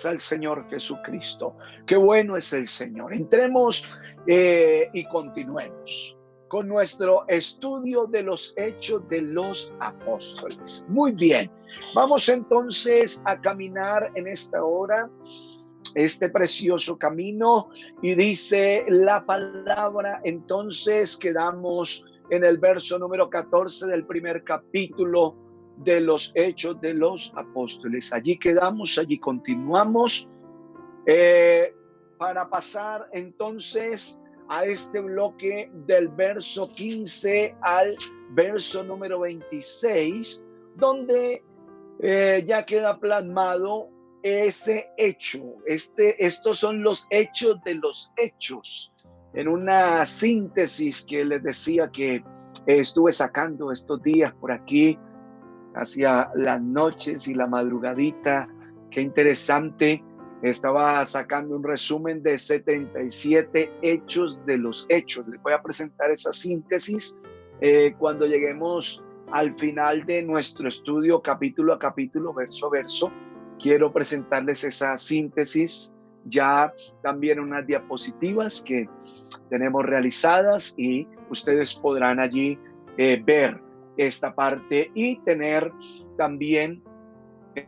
al Señor Jesucristo. Qué bueno es el Señor. Entremos y continuemos con nuestro estudio de los hechos de los apóstoles. Muy bien, vamos entonces a caminar en esta hora este precioso camino, y dice la palabra. Entonces quedamos en el verso número 14 del primer capítulo de los hechos de los apóstoles. Allí quedamos, allí continuamos para pasar entonces a este bloque del verso 15 al verso número 26, donde ya queda plasmado ese hecho. Estos son los hechos de los hechos, en una síntesis que les decía que estuve sacando estos días por aquí, hacia las noches y la madrugadita. Qué interesante. Estaba sacando un resumen de 77 hechos de los hechos. Les voy a presentar esa síntesis cuando lleguemos al final de nuestro estudio, capítulo a capítulo, verso a verso. Quiero presentarles esa síntesis, ya también unas diapositivas que tenemos realizadas, y ustedes podrán allí ver esta parte y tener también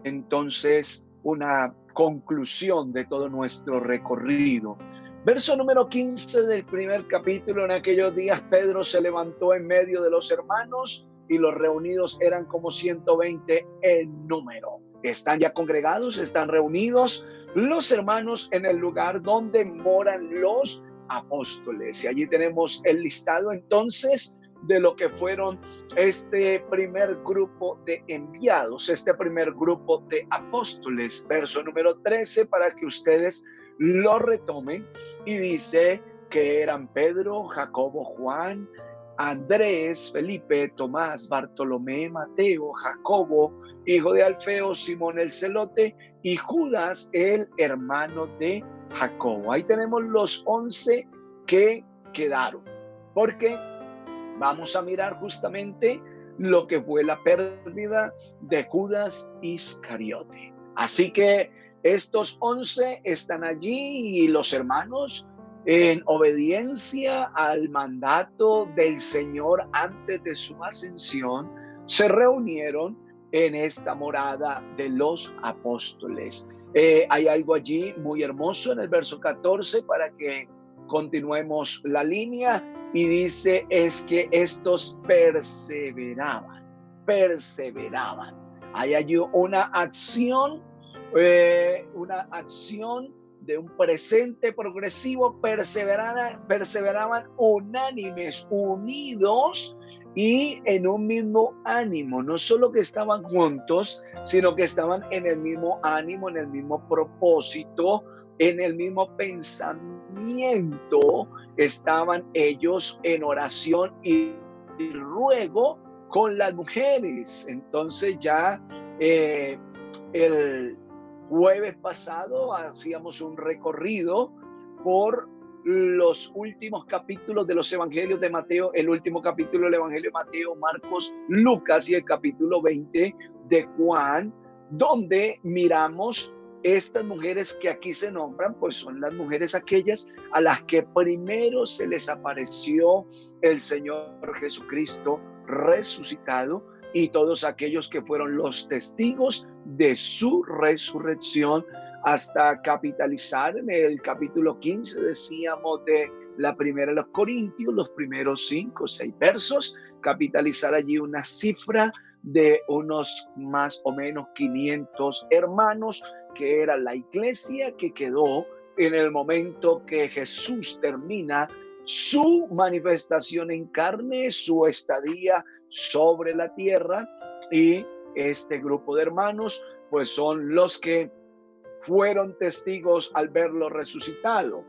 entonces una conclusión de todo nuestro recorrido. Verso número 15 del primer capítulo. En aquellos días Pedro se levantó en medio de los hermanos, y los reunidos eran como 120 en número. Están ya congregados, están reunidos los hermanos en el lugar donde moran los apóstoles. Y allí tenemos el listado entonces de lo que fueron este primer grupo de enviados, este primer grupo de apóstoles. Verso número 13 para que ustedes lo retomen, y dice que eran Pedro, Jacobo, Juan, Andrés, Felipe, Tomás, Bartolomé, Mateo, Jacobo, hijo de Alfeo, Simón el celote, y Judas, el hermano de Jacobo. Ahí tenemos los 11 que quedaron, porque vamos a mirar justamente lo que fue la pérdida de Judas Iscariote. Así que estos 11 están allí, y los hermanos, en obediencia al mandato del Señor antes de su ascensión, se reunieron en esta morada de los apóstoles. Hay algo allí muy hermoso en el verso 14 para que continuemos la línea, y dice es que estos perseveraban. Hay allí una acción de un presente progresivo. Perseveraban unánimes, unidos y en un mismo ánimo. No solo que estaban juntos, sino que estaban en el mismo ánimo, en el mismo propósito, en el mismo pensamiento. Estaban ellos en oración y ruego con las mujeres. Entonces ya el jueves pasado hacíamos un recorrido por los últimos capítulos de los evangelios de Mateo, el último capítulo del evangelio de Mateo, Marcos, Lucas, y el capítulo 20 de Juan, donde miramos estas mujeres que aquí se nombran. Pues son las mujeres aquellas a las que primero se les apareció el Señor Jesucristo resucitado, y todos aquellos que fueron los testigos de su resurrección, hasta capitalizar en el capítulo 15, decíamos, de la primera de los Corintios, los primeros 5 o 6 versos, capitalizar allí una cifra de unos más o menos 500 hermanos, que era la iglesia que quedó en el momento que Jesús termina su manifestación en carne, su estadía sobre la tierra. Y este grupo de hermanos pues son los que fueron testigos al verlo resucitado.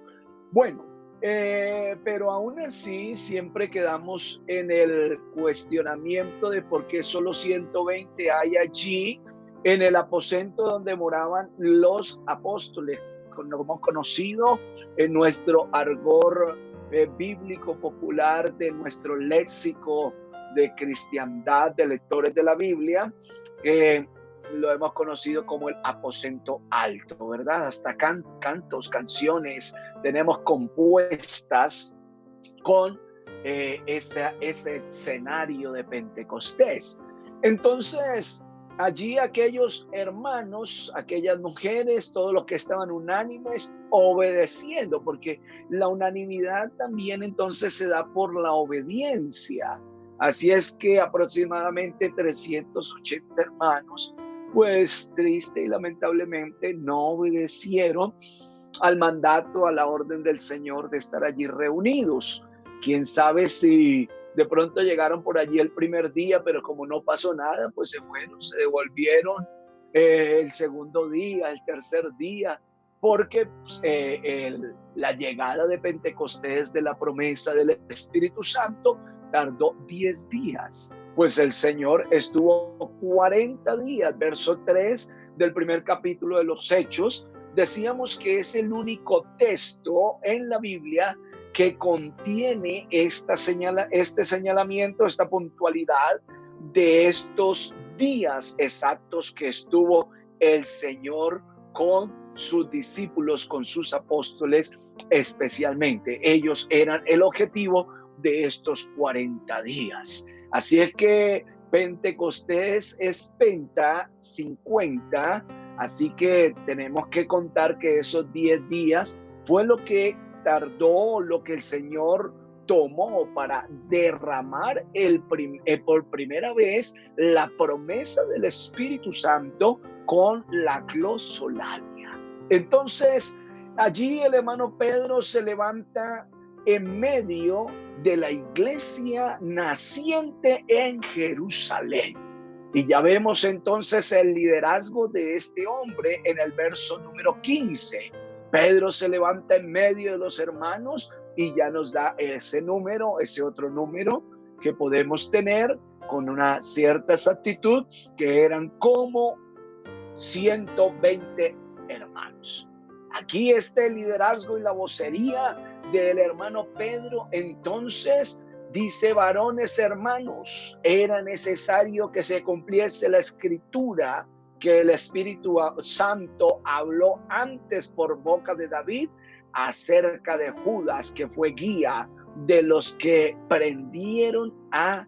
Bueno, pero aún así siempre quedamos en el cuestionamiento de por qué solo 120 hay allí en el aposento donde moraban los apóstoles, como hemos conocido en nuestro argot bíblico popular, de nuestro léxico de cristiandad, de lectores de la Biblia. lo hemos conocido como el aposento alto, ¿verdad? Hasta cantos, canciones tenemos compuestas con ese escenario de Pentecostés. Entonces, allí aquellos hermanos, aquellas mujeres, todos los que estaban unánimes, obedeciendo, porque la unanimidad también entonces se da por la obediencia. Así es que aproximadamente 380 hermanos, pues triste y lamentablemente no obedecieron al mandato, a la orden del Señor de estar allí reunidos. Quién sabe si de pronto llegaron por allí el primer día, pero como no pasó nada, pues se fueron, se devolvieron el segundo día, el tercer día, porque pues, la llegada de Pentecostés, de la promesa del Espíritu Santo, tardó 10 días. Pues el Señor estuvo 40 días, verso 3 del primer capítulo de los Hechos. Decíamos que es el único texto en la Biblia que contiene este señalamiento, esta puntualidad de estos días exactos que estuvo el Señor con sus discípulos, con sus apóstoles especialmente. Ellos eran el objetivo de estos 40 días. Así es que Pentecostés es penta, 50, así que tenemos que contar que esos 10 días fue lo que tardó, lo que el Señor tomó para derramar por primera vez la promesa del Espíritu Santo con la glosolalia. Entonces, allí el hermano Pedro se levanta en medio de la iglesia naciente en Jerusalén. Y ya vemos entonces el liderazgo de este hombre en el verso número 15. Pedro se levanta en medio de los hermanos y ya nos da ese número, ese otro número que podemos tener con una cierta exactitud, que eran como 120 hermanos. Aquí está el liderazgo y la vocería del hermano Pedro. Entonces dice: varones hermanos, era necesario que se cumpliese la escritura que el Espíritu Santo habló antes por boca de David acerca de Judas, que fue guía de los que prendieron a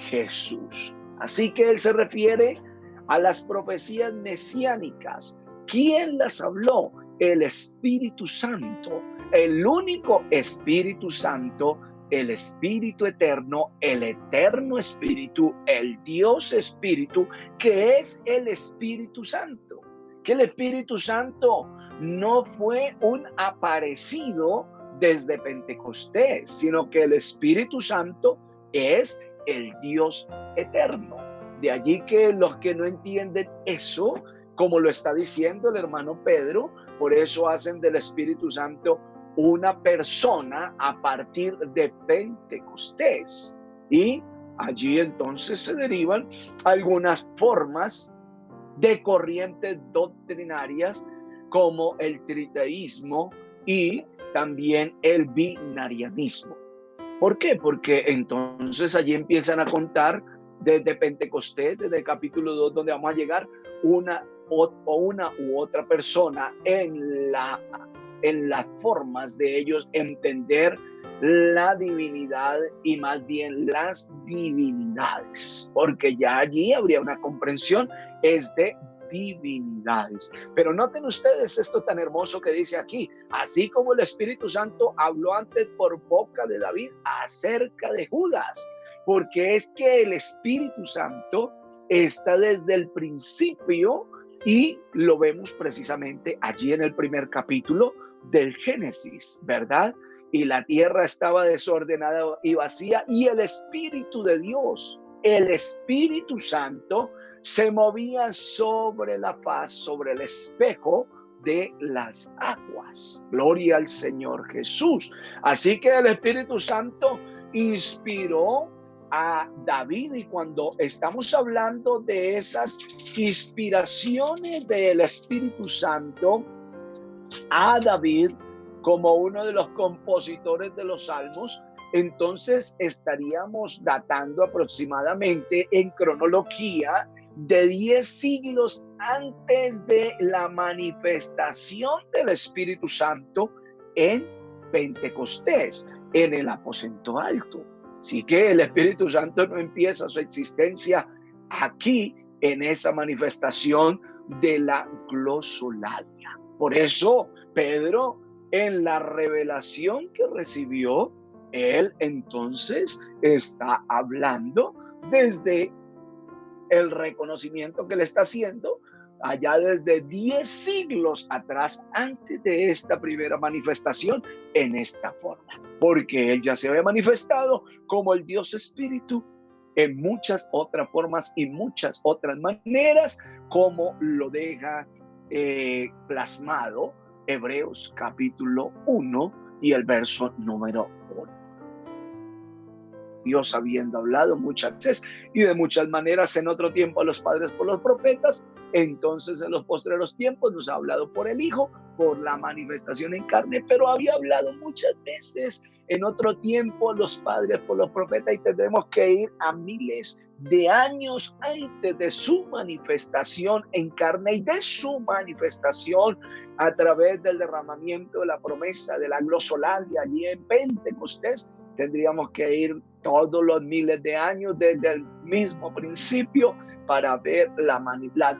Jesús. Así que él se refiere a las profecías mesiánicas. ¿Quién las habló? El Espíritu Santo, el único Espíritu Santo, el Espíritu eterno, el eterno Espíritu, el Dios Espíritu, que es el Espíritu Santo. Que el Espíritu Santo no fue un aparecido desde Pentecostés, sino que el Espíritu Santo es el Dios eterno. De allí que los que no entienden eso, como lo está diciendo el hermano Pedro, por eso hacen del Espíritu Santo una persona a partir de Pentecostés. Y allí entonces se derivan algunas formas de corrientes doctrinarias como el triteísmo y también el binarianismo. ¿Por qué? Porque entonces allí empiezan a contar desde Pentecostés, desde el capítulo 2, donde vamos a llegar, una u otra persona en las formas de ellos entender la divinidad y más bien las divinidades, porque ya allí habría una comprensión es de divinidades. Pero noten ustedes esto tan hermoso que dice aquí: así como el Espíritu Santo habló antes por boca de David acerca de Judas, porque es que el Espíritu Santo está desde el principio y lo vemos precisamente allí en el primer capítulo del Génesis, ¿verdad? Y la tierra estaba desordenada y vacía y el Espíritu de Dios, el Espíritu Santo, se movía sobre la faz, sobre el espejo de las aguas. Gloria al Señor Jesús. Así que el Espíritu Santo inspiró a David, y cuando estamos hablando de esas inspiraciones del Espíritu Santo a David como uno de los compositores de los salmos, entonces estaríamos datando aproximadamente en cronología de 10 siglos antes de la manifestación del Espíritu Santo en Pentecostés, en el aposento alto. Así que el Espíritu Santo no empieza su existencia aquí en esa manifestación de la glosolalia. Por eso Pedro, en la revelación que recibió, él entonces está hablando desde el reconocimiento que le está haciendo allá desde 10 siglos atrás, antes de esta primera manifestación en esta forma, porque él ya se había manifestado como el Dios Espíritu en muchas otras formas y muchas otras maneras, como lo deja plasmado Hebreos capítulo 1 y el verso número 1. Dios habiendo hablado muchas veces y de muchas maneras en otro tiempo a los padres por los profetas, entonces en los postreros tiempos nos ha hablado por el Hijo, por la manifestación en carne, pero había hablado muchas veces en otro tiempo a los padres por los profetas, y tendremos que ir a miles de años antes de su manifestación en carne y de su manifestación a través del derramamiento de la promesa de la glosolalia allí en Pentecostés. Tendríamos que ir todos los miles de años desde el mismo principio para ver las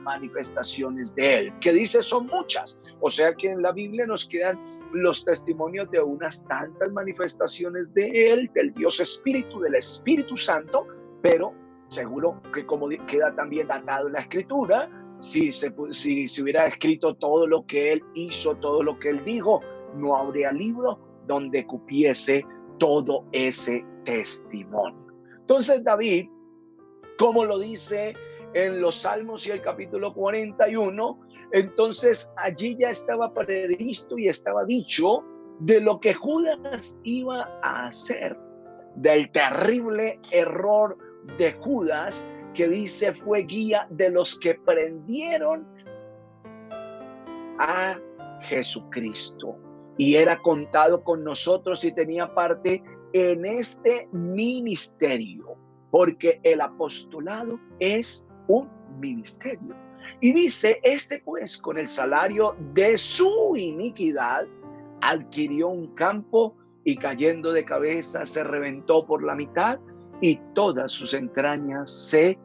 manifestaciones de él, que dice son muchas. O sea que en la Biblia nos quedan los testimonios de unas tantas manifestaciones de él, del Dios Espíritu, del Espíritu Santo, pero seguro que como queda también datado en la Escritura, si se hubiera escrito todo lo que él hizo, todo lo que él dijo, no habría libro donde cupiese todo ese testimonio. Entonces David, como lo dice en los Salmos y el capítulo 41, entonces allí ya estaba previsto y estaba dicho de lo que Judas iba a hacer, del terrible error de Judas, que dice fue guía de los que prendieron a Jesucristo y era contado con nosotros y tenía parte en este ministerio, porque el apostolado es un ministerio. Y dice, pues con el salario de su iniquidad adquirió un campo y cayendo de cabeza se reventó por la mitad y todas sus entrañas se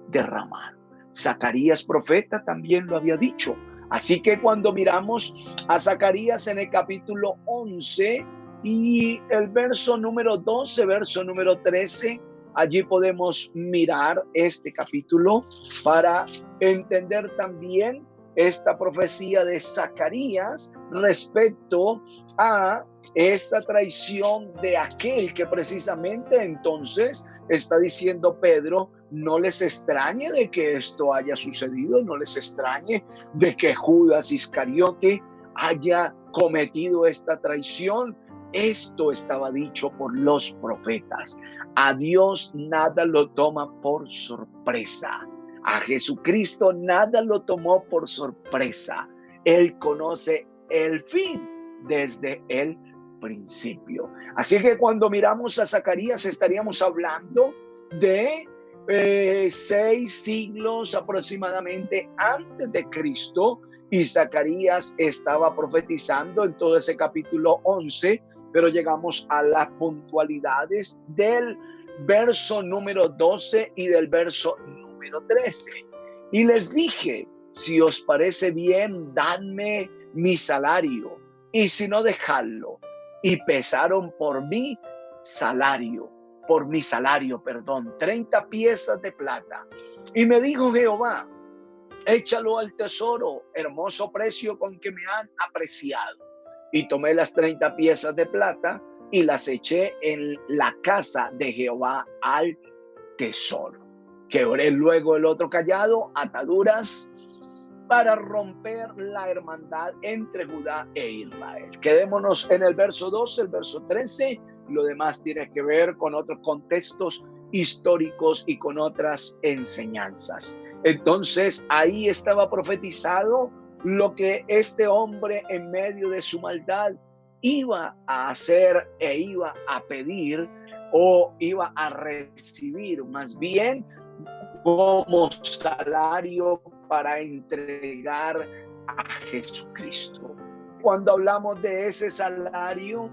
derramaron. Zacarías profeta también lo había dicho. Así que cuando miramos a Zacarías en el capítulo 11 y el verso número 12, verso número 13, allí podemos mirar este capítulo para entender también esta profecía de Zacarías respecto a esa traición de aquel que precisamente entonces está diciendo Pedro, no les extrañe de que esto haya sucedido, no les extrañe de que Judas Iscariote haya cometido esta traición. Esto estaba dicho por los profetas. A Dios nada lo toma por sorpresa. A Jesucristo nada lo tomó por sorpresa. Él conoce el fin desde el principio. Así que cuando miramos a Zacarías estaríamos hablando de 6 siglos aproximadamente antes de Cristo, y Zacarías estaba profetizando en todo ese capítulo 11, pero llegamos a las puntualidades del verso número 12 y del verso número 13. Y les dije, si os parece bien, dadme mi salario, y si no, dejadlo. Y pesaron por mi salario, 30 piezas de plata. Y me dijo Jehová, échalo al tesoro, hermoso precio con que me han apreciado. Y tomé las 30 piezas de plata y las eché en la casa de Jehová al tesoro. Quebré luego el otro cayado, ataduras, para romper la hermandad entre Judá e Israel. Quedémonos en el verso 12, el verso 13. Lo demás tiene que ver con otros contextos históricos y con otras enseñanzas. Entonces ahí estaba profetizado lo que este hombre en medio de su maldad iba a hacer e iba a pedir o iba a recibir más bien como salario para entregar a Jesucristo. Cuando hablamos de ese salario,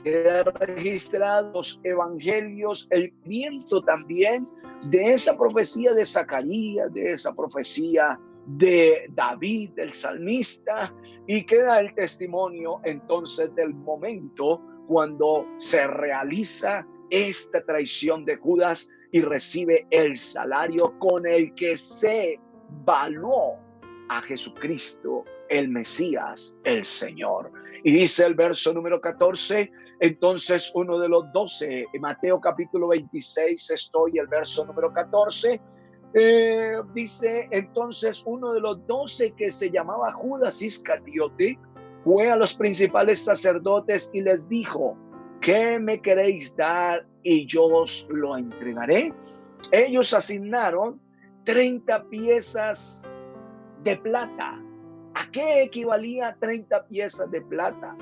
queda registrado los evangelios, el viento también de esa profecía de Zacarías, de esa profecía de David, el salmista, y queda el testimonio entonces del momento cuando se realiza esta traición de Judas y recibe el salario con el que se valuó a Jesucristo, el Mesías, el Señor. Y dice el verso número 14, entonces uno de los 12, en Mateo capítulo 26 estoy, el verso número 14, dice entonces uno de los 12 que se llamaba Judas Iscariote fue a los principales sacerdotes y les dijo, ¿qué me queréis dar y yo os lo entregaré? Ellos asignaron 30 piezas de plata. ¿A qué equivalía 30 piezas de plata?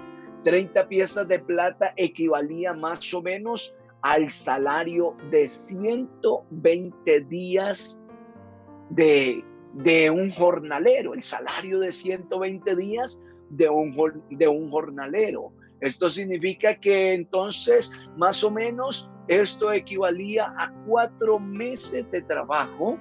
30 piezas de plata equivalía más o menos al salario de 120 días de un jornalero, el salario de 120 días de un jornalero. Esto significa que entonces más o menos esto equivalía a 4 meses de trabajo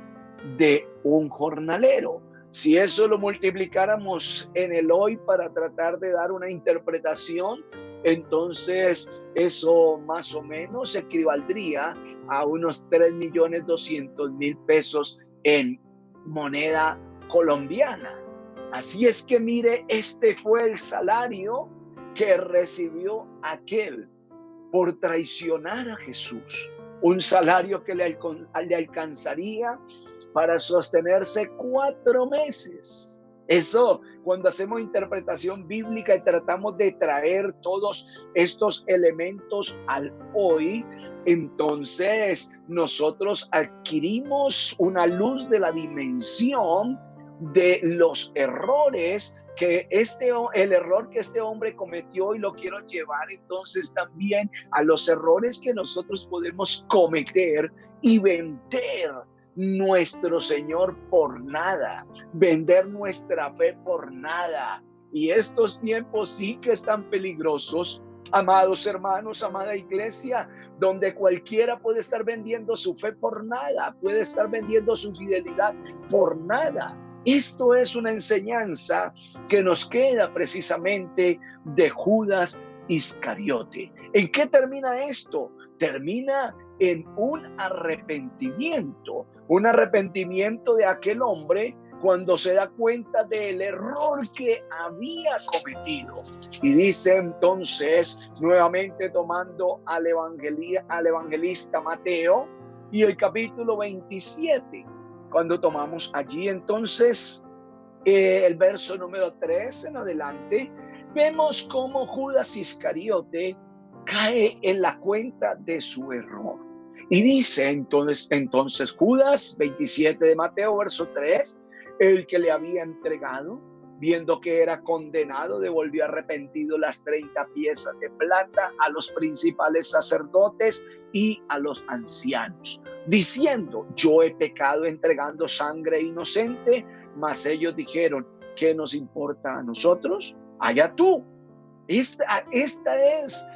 de un jornalero. Si eso lo multiplicáramos en el hoy para tratar de dar una interpretación, entonces eso más o menos equivaldría a unos 3.200.000 pesos en moneda colombiana. Así es que mire, este fue el salario que recibió aquel por traicionar a Jesús. Un salario que le alcanzaría para sostenerse 4 meses. Eso, cuando hacemos interpretación bíblica y tratamos de traer todos estos elementos al hoy, entonces nosotros adquirimos una luz de la dimensión de los errores que el error que este hombre cometió, y lo quiero llevar entonces también a los errores que nosotros podemos cometer y vender nuestro Señor por nada, vender nuestra fe por nada. Y estos tiempos sí que están peligrosos, amados hermanos, amada iglesia, donde cualquiera puede estar vendiendo su fe por nada, puede estar vendiendo su fidelidad por nada. Esto es una enseñanza que nos queda precisamente de Judas Iscariote. ¿En qué termina esto? Termina en un arrepentimiento de aquel hombre cuando se da cuenta del error que había cometido. Y dice entonces, nuevamente tomando al evangelista Mateo y el capítulo 27, cuando tomamos allí entonces el verso número 3 en adelante, vemos cómo Judas Iscariote cae en la cuenta de su error. Y dice entonces Judas, 27 de Mateo, verso 3, el que le había entregado, viendo que era condenado, devolvió arrepentido las 30 piezas de plata a los principales sacerdotes y a los ancianos, diciendo, yo he pecado entregando sangre inocente. Mas ellos dijeron, ¿qué nos importa a nosotros? Allá tú. Este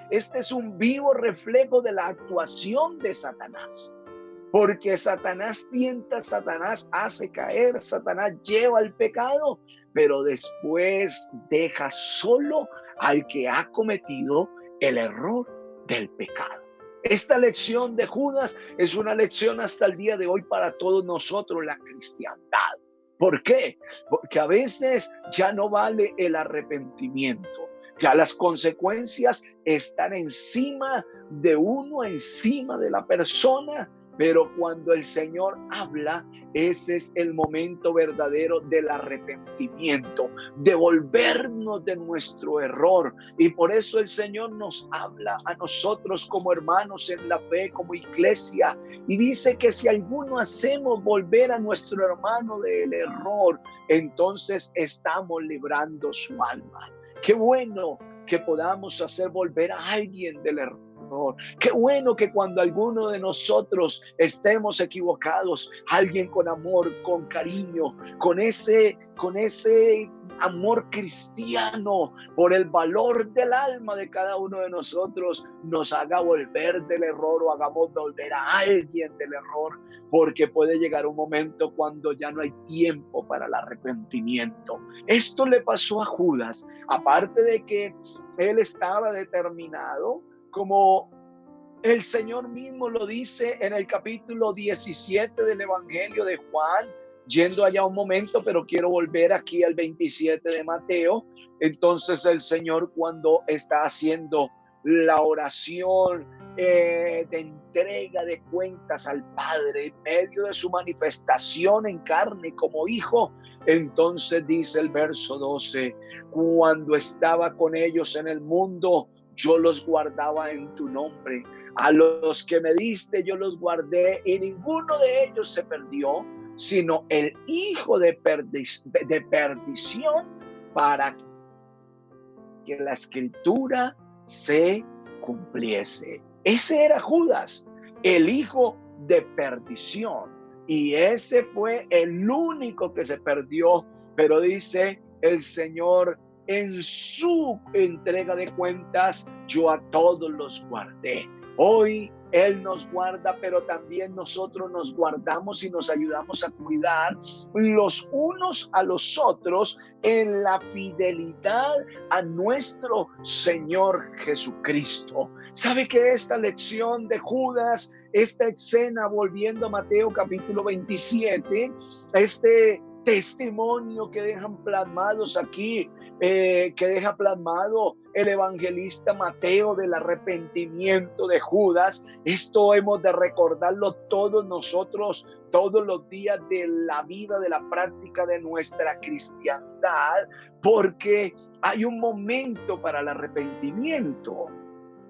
es un vivo reflejo de la actuación de Satanás. Porque Satanás tienta, Satanás hace caer, Satanás lleva al pecado, pero después deja solo al que ha cometido el error del pecado. Esta lección de Judas es una lección hasta el día de hoy para todos nosotros, la cristiandad. ¿Por qué? Porque a veces ya no vale el arrepentimiento. Ya las consecuencias están encima de uno, encima de la persona. Pero cuando el Señor habla, ese es el momento verdadero del arrepentimiento, de volvernos de nuestro error. Y por eso el Señor nos habla a nosotros como hermanos en la fe, como iglesia. Y dice que si alguno hacemos volver a nuestro hermano del error, entonces estamos librando su alma. Qué bueno que podamos hacer volver a alguien del error. error. Qué bueno que cuando alguno de nosotros estemos equivocados, alguien con amor, con cariño, con ese amor cristiano por el valor del alma de cada uno de nosotros, nos haga volver del error o hagamos volver a alguien del error, porque puede llegar un momento cuando ya no hay tiempo para el arrepentimiento. Esto le pasó a Judas, aparte de que él estaba determinado, como el Señor mismo lo dice en el capítulo 17 del Evangelio de Juan, yendo allá un momento, pero quiero volver aquí al 27 de Mateo. Entonces el Señor, cuando está haciendo la oración de entrega de cuentas al Padre en medio de su manifestación en carne como hijo, entonces dice el verso 12, cuando estaba con ellos en el mundo, yo los guardaba en tu nombre. A los que me diste yo los guardé y ninguno de ellos se perdió, sino el hijo de perdición, para que la escritura se cumpliese. Ese era Judas, el hijo de perdición, y ese fue el único que se perdió. Pero dice el Señor, en su entrega de cuentas, yo a todos los guardé. Hoy Él nos guarda, pero también nosotros nos guardamos y nos ayudamos a cuidar los unos a los otros en la fidelidad a nuestro Señor Jesucristo. ¿Sabe que esta lección de Judas, esta escena, volviendo a Mateo capítulo 27, este testimonio que dejan plasmados aquí, que deja plasmado el evangelista Mateo del arrepentimiento de Judas, esto hemos de recordarlo todos nosotros, todos los días de la vida, de la práctica de nuestra cristiandad, porque hay un momento para el arrepentimiento.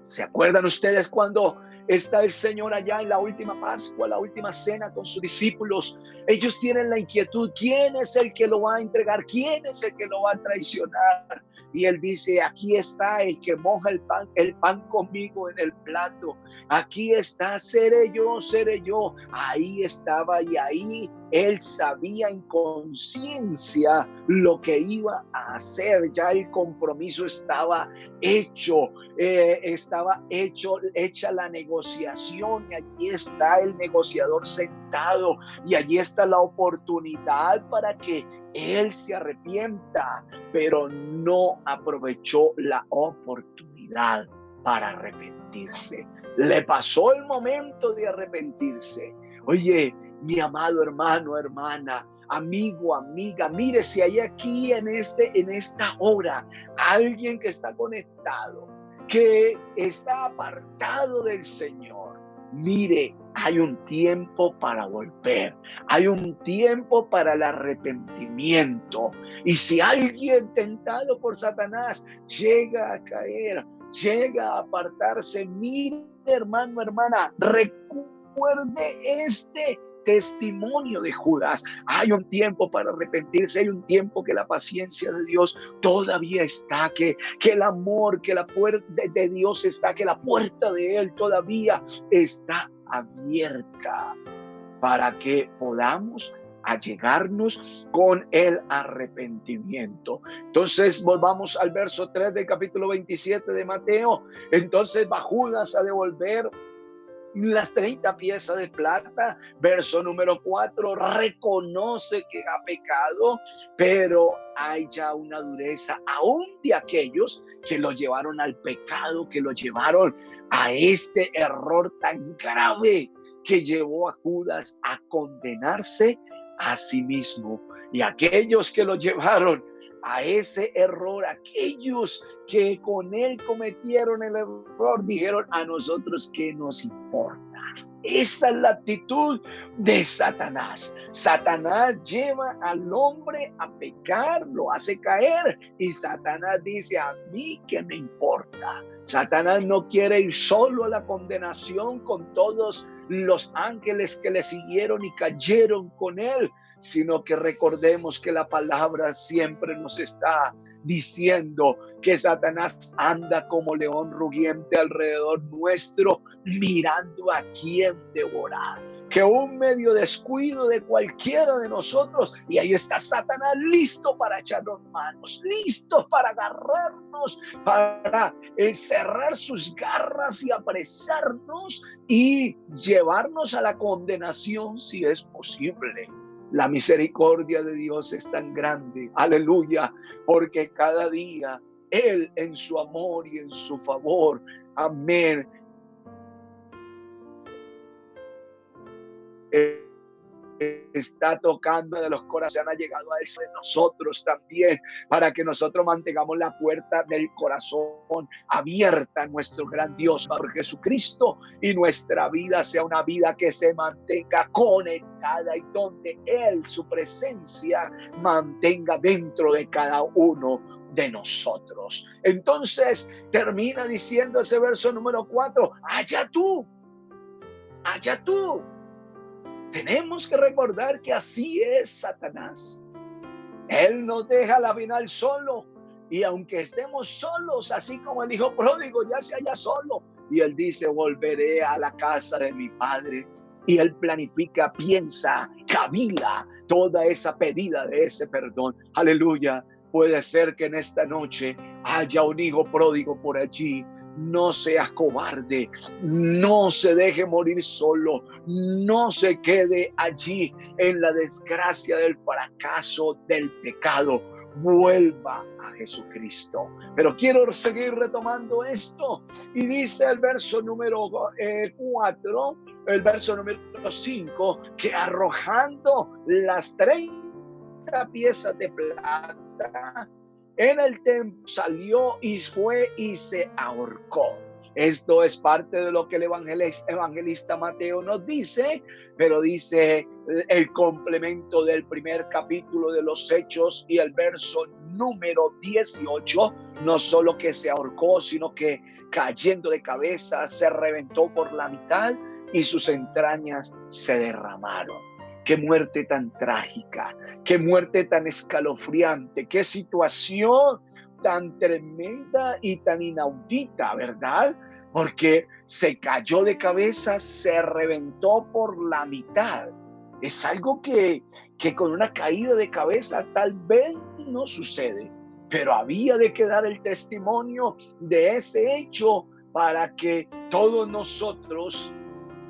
¿Se acuerdan ustedes cuando está el Señor allá en la última Pascua, la última cena con sus discípulos? Ellos tienen la inquietud, ¿quién es el que lo va a entregar? ¿Quién es el que lo va a traicionar? Y Él dice, aquí está el que moja el pan conmigo en el plato. Aquí está, seré yo, seré yo. Ahí estaba, y ahí Él sabía en conciencia lo que iba a hacer. Ya el compromiso estaba hecho, hecha la negociación, y allí está el negociador sentado, y allí está la oportunidad para que Él se arrepienta, pero no aprovechó la oportunidad para arrepentirse. Le pasó el momento de arrepentirse. Oye, mi amado hermano, hermana, amigo, amiga, mire, si hay aquí en esta hora alguien que está conectado, que está apartado del Señor, mire, hay un tiempo para volver, hay un tiempo para el arrepentimiento. Y si alguien tentado por Satanás llega a caer, llega a apartarse, mire, hermano, hermana, recuerde este testimonio de Judas. Hay un tiempo para arrepentirse, hay un tiempo que la paciencia de Dios todavía está, que el amor, que la puerta de Dios está, que la puerta de Él todavía está abierta para que podamos allegarnos con el arrepentimiento. Entonces volvamos al verso 3 del capítulo 27 de Mateo. Entonces va Judas a devolver las 30 piezas de plata. Verso número 4, reconoce que ha pecado, pero hay ya una dureza aún de aquellos que lo llevaron al pecado, que lo llevaron a este error tan grave que llevó a Judas a condenarse a sí mismo. Y aquellos que lo llevaron a ese error, aquellos que con él cometieron el error, dijeron, a nosotros qué nos importa. Esa es la actitud de Satanás. Satanás lleva al hombre a pecar, lo hace caer, y Satanás dice, a mí qué me importa. Satanás no quiere ir solo a la condenación con todos los ángeles que le siguieron y cayeron con él, sino que recordemos que la palabra siempre nos está diciendo que Satanás anda como león rugiente alrededor nuestro, mirando a quién devorar. Que un medio descuido de cualquiera de nosotros, y ahí está Satanás listo para echarnos manos, listo para agarrarnos, para cerrar sus garras y apresarnos y llevarnos a la condenación si es posible. La misericordia de Dios es tan grande, aleluya, porque cada día Él en su amor y en su favor, amén, está tocando de los corazones, ha llegado a eso de nosotros también, para que nosotros mantengamos la puerta del corazón abierta a nuestro gran Dios, por Jesucristo, y nuestra vida sea una vida que se mantenga conectada y donde Él, su presencia, mantenga dentro de cada uno de nosotros. Entonces termina diciendo ese verso número 4, allá tú, allá tú. Tenemos que recordar que así es Satanás. Él nos deja al final solo. Y aunque estemos solos, así como el hijo pródigo ya se halla solo. Y él dice, volveré a la casa de mi padre. Y él planifica, piensa, cavila toda esa pedida de ese perdón. Aleluya. Puede ser que en esta noche haya un hijo pródigo por allí. No seas cobarde, no se deje morir solo, no se quede allí en la desgracia del fracaso, del pecado. Vuelva a Jesucristo. Pero quiero seguir retomando esto. Y dice el verso número 4, el verso número 5, que arrojando las 30 piezas de plata en el templo, salió y fue y se ahorcó. Esto es parte de lo que el evangelista Mateo nos dice, pero dice el complemento del primer capítulo de los Hechos y el verso número 18, no solo que se ahorcó, sino que cayendo de cabeza se reventó por la mitad y sus entrañas se derramaron. Qué muerte tan trágica, qué muerte tan escalofriante, qué situación tan tremenda y tan inaudita, ¿verdad? Porque se cayó de cabeza, se reventó por la mitad. Es algo que con una caída de cabeza tal vez no sucede, pero había de quedar el testimonio de ese hecho para que todos nosotros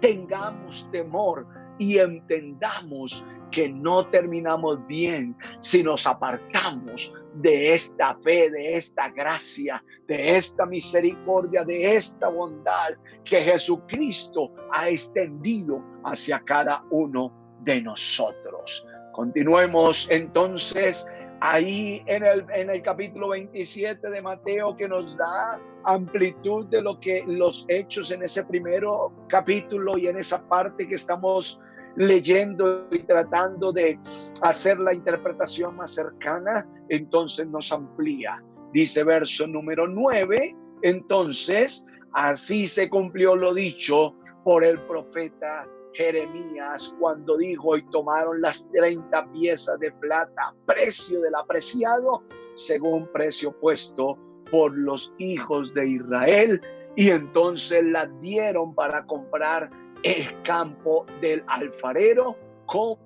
tengamos temor y entendamos que no terminamos bien si nos apartamos de esta fe, de esta gracia, de esta misericordia, de esta bondad que Jesucristo ha extendido hacia cada uno de nosotros. Continuemos entonces ahí en el capítulo 27 de Mateo, que nos da amplitud de lo que los hechos en ese primero capítulo y en esa parte que estamos leyendo y tratando de hacer la interpretación más cercana. Entonces nos amplía. Dice verso número 9, entonces así se cumplió lo dicho por el profeta Jeremías cuando dijo, y tomaron las 30 piezas de plata, precio del apreciado, según precio puesto por los hijos de Israel, y entonces las dieron para comprar el campo del alfarero. Con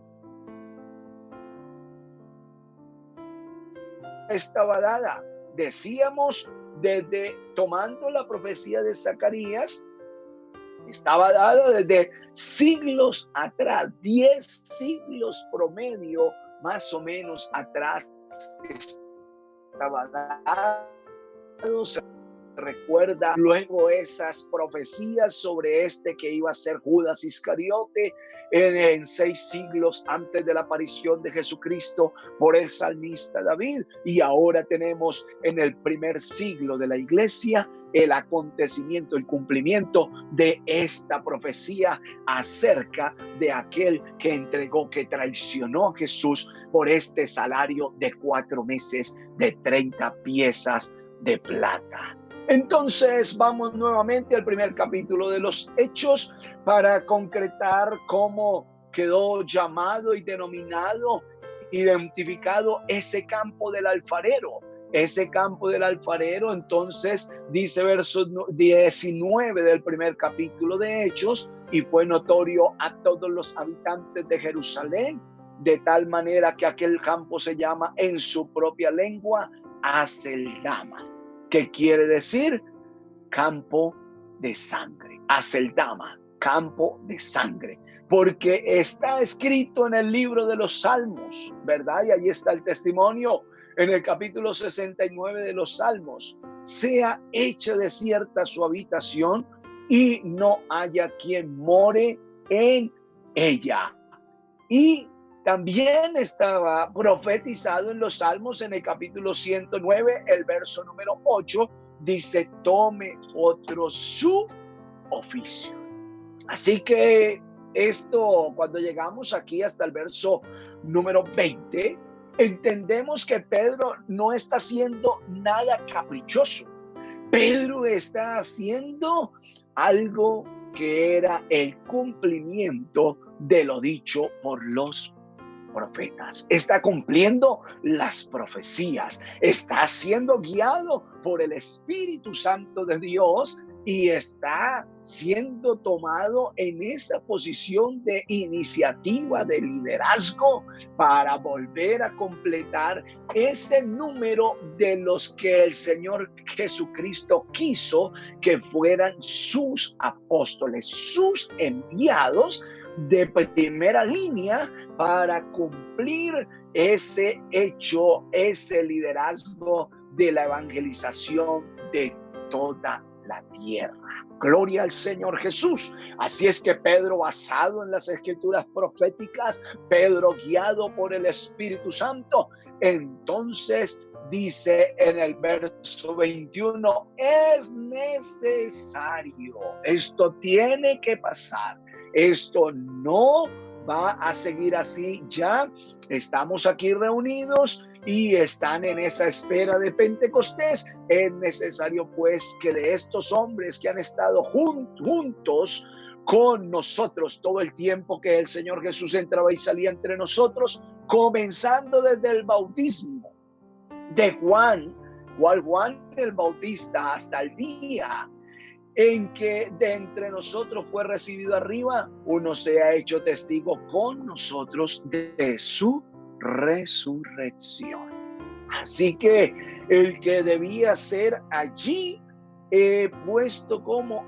estaba dada, decíamos, desde tomando la profecía de Zacarías, estaba dada desde siglos atrás, 10 siglos promedio más o menos atrás estaba dado. Se recuerda luego esas profecías sobre que iba a ser Judas Iscariote en 6 siglos antes de la aparición de Jesucristo por el salmista David, y ahora tenemos en el primer siglo de la iglesia el acontecimiento, el cumplimiento de esta profecía acerca de aquel que entregó, que traicionó a Jesús por este salario de 4 meses de 30 piezas de plata. Entonces vamos nuevamente al primer capítulo de los Hechos para concretar cómo quedó llamado y denominado, identificado ese campo del alfarero. ese campo del alfarero. Entonces dice verso 19 del primer capítulo de Hechos: y fue notorio a todos los habitantes de Jerusalén, de tal manera que aquel campo se llama en su propia lengua Aceldama, que quiere decir campo de sangre. Aceldama, campo de sangre, porque está escrito en el libro de los Salmos, ¿verdad? Y ahí está el testimonio en el capítulo 69 de los Salmos: sea hecha desierta su habitación y no haya quien more en ella. Y también estaba profetizado en los Salmos, en el capítulo 109, el verso número 8, dice: tome otro su oficio. Así que esto, cuando llegamos aquí hasta el verso número 20, entendemos que Pedro no está haciendo nada caprichoso. Pedro está haciendo algo que era el cumplimiento de lo dicho por los profetas. Está cumpliendo las profecías, está siendo guiado por el Espíritu Santo de Dios y está siendo tomado en esa posición de iniciativa, de liderazgo, para volver a completar ese número de los que el Señor Jesucristo quiso que fueran sus apóstoles, sus enviados de primera línea, para cumplir ese hecho, ese liderazgo de la evangelización de toda la tierra. Gloria al Señor Jesús. Así es que Pedro, basado en las escrituras proféticas, Pedro guiado por el Espíritu Santo, entonces dice en el verso 21, es necesario, esto tiene que pasar, esto no va a seguir así. Ya estamos aquí reunidos y están en esa espera de Pentecostés. Es necesario pues que de estos hombres que han estado juntos con nosotros todo el tiempo que el Señor Jesús entraba y salía entre nosotros, comenzando desde el bautismo de Juan el Bautista, hasta el día en que de entre nosotros fue recibido arriba, uno se ha hecho testigo con nosotros de su resurrección. Así que el que debía ser allí puesto como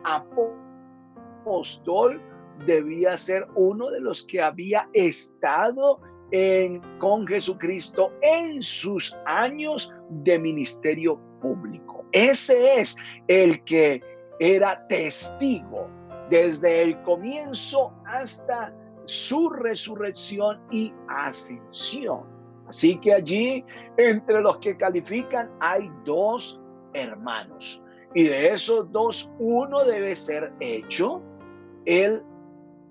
apóstol debía ser uno de los que había estado con Jesucristo en sus años de ministerio público. Ese es el que era testigo desde el comienzo hasta su resurrección y ascensión. Así que allí, entre los que califican, hay dos hermanos. Y de esos dos, uno debe ser hecho el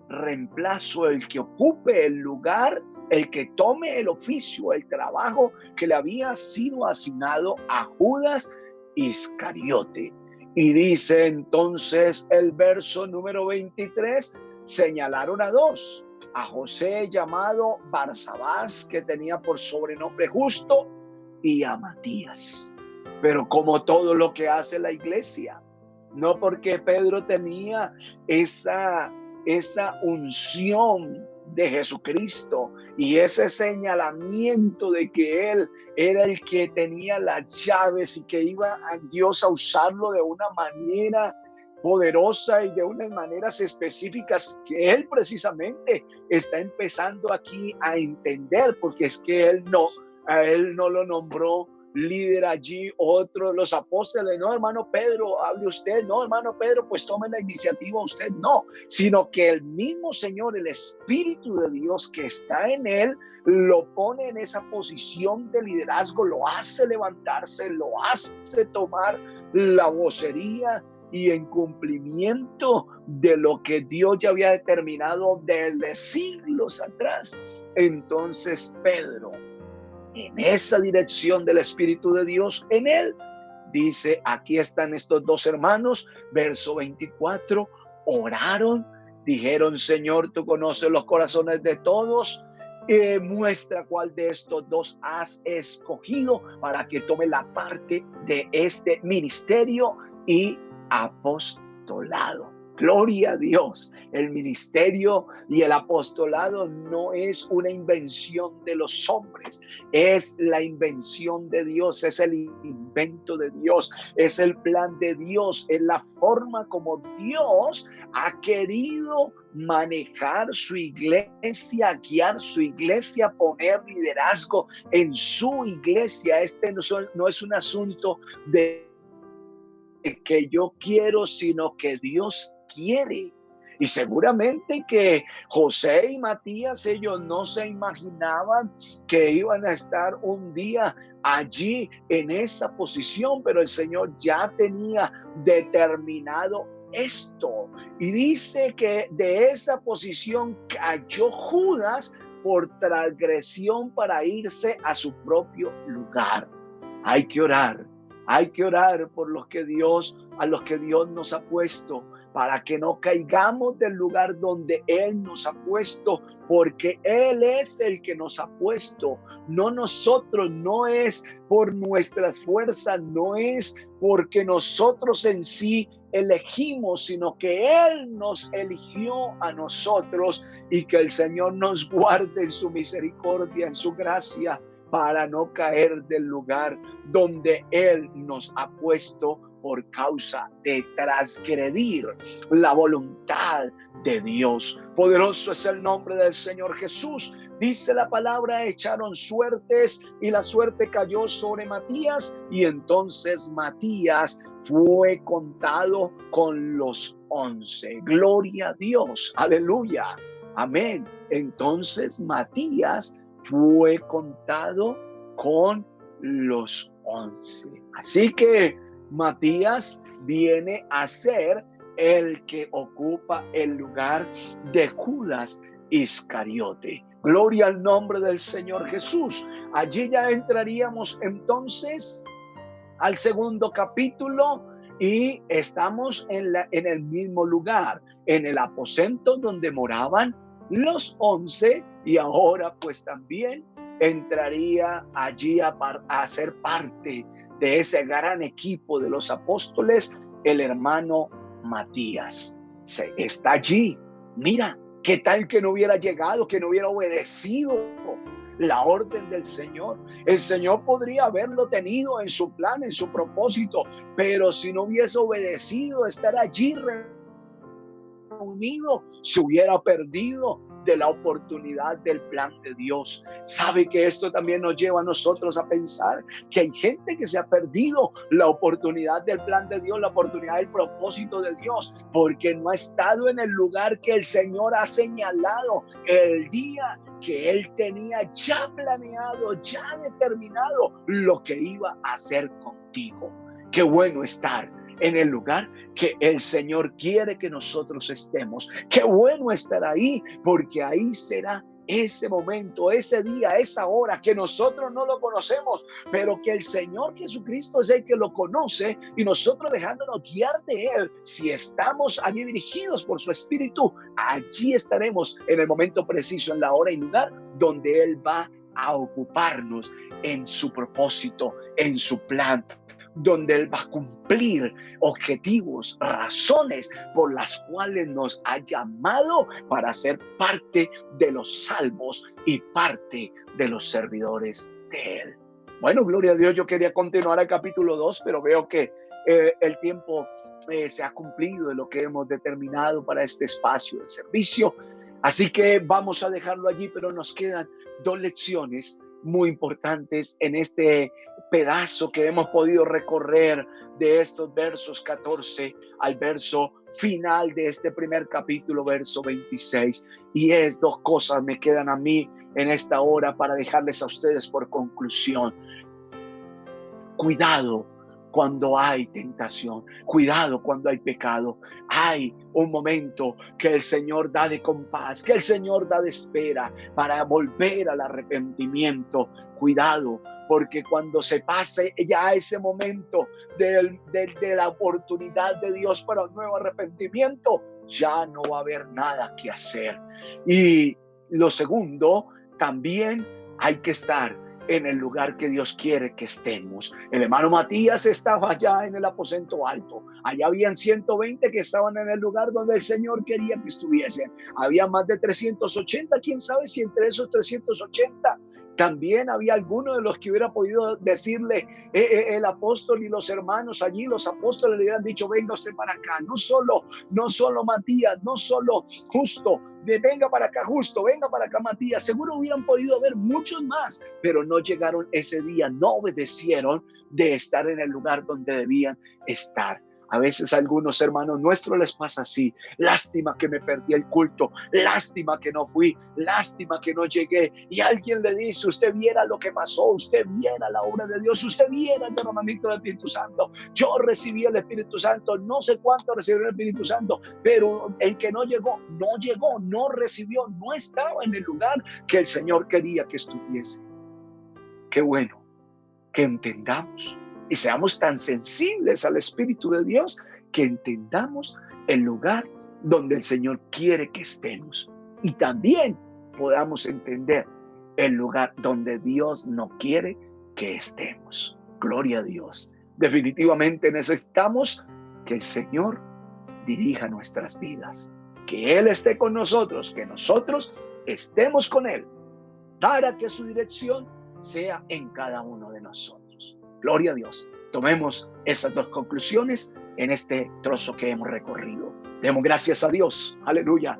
reemplazo, el que ocupe el lugar, el que tome el oficio, el trabajo que le había sido asignado a Judas Iscariote. Y dice entonces el verso número 23, señalaron a dos, a José llamado Barsabás, que tenía por sobrenombre Justo, y a Matías. Pero como todo lo que hace la iglesia, no porque Pedro tenía esa unción de Jesucristo y ese señalamiento de que él era el que tenía las llaves y que iba a Dios a usarlo de una manera poderosa y de unas maneras específicas que él precisamente está empezando aquí a entender, porque es que a él no lo nombró líder allí otro, los apóstoles, no, hermano Pedro, hable usted, no, hermano Pedro, pues tome la iniciativa usted, no, sino que el mismo Señor, el Espíritu de Dios que está en él, lo pone en esa posición de liderazgo, lo hace levantarse, lo hace tomar la vocería y en cumplimiento de lo que Dios ya había determinado desde siglos atrás. Entonces Pedro, en esa dirección del Espíritu de Dios en él, dice, aquí están estos dos hermanos, verso 24, oraron, dijeron, Señor, tú conoces los corazones de todos muestra cuál de estos dos has escogido para que tome la parte de este ministerio y apostolado. Gloria a Dios. El ministerio y el apostolado no es una invención de los hombres, es la invención de Dios, es el invento de Dios, es el plan de Dios, es la forma como Dios ha querido manejar su iglesia, guiar su iglesia, poner liderazgo en su iglesia. Este no es un asunto de que yo quiero, sino que Dios quiere. Y seguramente que José y Matías, ellos no se imaginaban que iban a estar un día allí en esa posición, pero el Señor ya tenía determinado esto. Y dice que de esa posición cayó Judas por transgresión para irse a su propio lugar. Hay que orar. Hay que orar por los que a los que Dios nos ha puesto, para que no caigamos del lugar donde Él nos ha puesto, porque Él es el que nos ha puesto, no nosotros. No es por nuestras fuerzas, no es porque nosotros en sí elegimos, sino que Él nos eligió a nosotros, y que el Señor nos guarde en su misericordia, en su gracia, para no caer del lugar donde Él nos ha puesto por causa de transgredir la voluntad de Dios. Poderoso es el nombre del Señor Jesús. Dice la palabra, echaron suertes y la suerte cayó sobre Matías, y entonces Matías fue contado con los 11. Gloria a Dios, aleluya, amén. Entonces Matías fue contado con los 11. Así que Matías viene a ser el que ocupa el lugar de Judas Iscariote. Gloria al nombre del Señor Jesús. Allí ya entraríamos entonces al segundo capítulo, y estamos en el mismo lugar, en el aposento donde moraban los 11, y ahora pues también entraría allí a ser parte de ese gran equipo de los apóstoles, el hermano Matías. Está allí. Mira, ¿qué tal que no hubiera llegado, que no hubiera obedecido la orden del Señor? El Señor podría haberlo tenido en su plan, en su propósito, pero si no hubiese obedecido estar allí reunido, se hubiera perdido de la oportunidad del plan de Dios. Sabe que esto también nos lleva a nosotros a pensar que hay gente que se ha perdido la oportunidad del plan de Dios, la oportunidad del propósito de Dios, porque no ha estado en el lugar que el Señor ha señalado, el día que Él tenía ya planeado, ya determinado lo que iba a hacer contigo. Qué bueno estar en el lugar que el Señor quiere que nosotros estemos. Qué bueno estar ahí, porque ahí será ese momento, ese día, esa hora que nosotros no lo conocemos, pero que el Señor Jesucristo es el que lo conoce, y nosotros dejándonos guiar de Él, si estamos allí dirigidos por su Espíritu, allí estaremos en el momento preciso, en la hora y lugar donde Él va a ocuparnos en su propósito, en su plan, donde Él va a cumplir objetivos, razones por las cuales nos ha llamado para ser parte de los salvos y parte de los servidores de Él. Bueno, gloria a Dios, yo quería continuar al capítulo 2, pero veo que el tiempo se ha cumplido de lo que hemos determinado para este espacio de servicio. Así que vamos a dejarlo allí, pero nos quedan 2 lecciones muy importantes en este pedazo que hemos podido recorrer de estos versos 14 al verso final de este primer capítulo, verso 26. Y 2 cosas me quedan a mí en esta hora para dejarles a ustedes por conclusión. Cuidado cuando hay tentación, cuidado cuando hay pecado. Hay un momento que el Señor da de compás, que el Señor da de espera para volver al arrepentimiento. Cuidado, porque cuando se pase ya ese momento de la oportunidad de Dios para un nuevo arrepentimiento, ya no va a haber nada que hacer. Y lo segundo, también hay que estar en el lugar que Dios quiere que estemos. El hermano Matías estaba allá en el aposento alto. Allá habían 120 que estaban en el lugar donde el Señor quería que estuviesen. Había más de 380, quién sabe si entre esos 380 también había alguno de los que hubiera podido decirle el apóstol y los hermanos allí, los apóstoles le hubieran dicho, venga usted para acá. No solo Matías, no solo Justo, venga para acá Justo, venga para acá Matías. Seguro hubieran podido ver muchos más, pero no llegaron ese día, no obedecieron de estar en el lugar donde debían estar. A veces a algunos hermanos nuestros les pasa así. Lástima que me perdí el culto, lástima que no fui, lástima que no llegué. Y alguien le dice, usted viera lo que pasó, usted viera la obra de Dios, usted viera el derramamiento del Espíritu Santo. Yo recibí el Espíritu Santo, no sé cuánto recibí el Espíritu Santo, pero el que no llegó, no recibió, no estaba en el lugar que el Señor quería que estuviese. Qué bueno que entendamos y seamos tan sensibles al Espíritu de Dios que entendamos el lugar donde el Señor quiere que estemos. Y también podamos entender el lugar donde Dios no quiere que estemos. Gloria a Dios. Definitivamente necesitamos que el Señor dirija nuestras vidas. Que Él esté con nosotros, que nosotros estemos con Él, para que su dirección sea en cada uno de nosotros. Gloria a Dios. Tomemos esas dos conclusiones en este trozo que hemos recorrido. Demos gracias a Dios. Aleluya.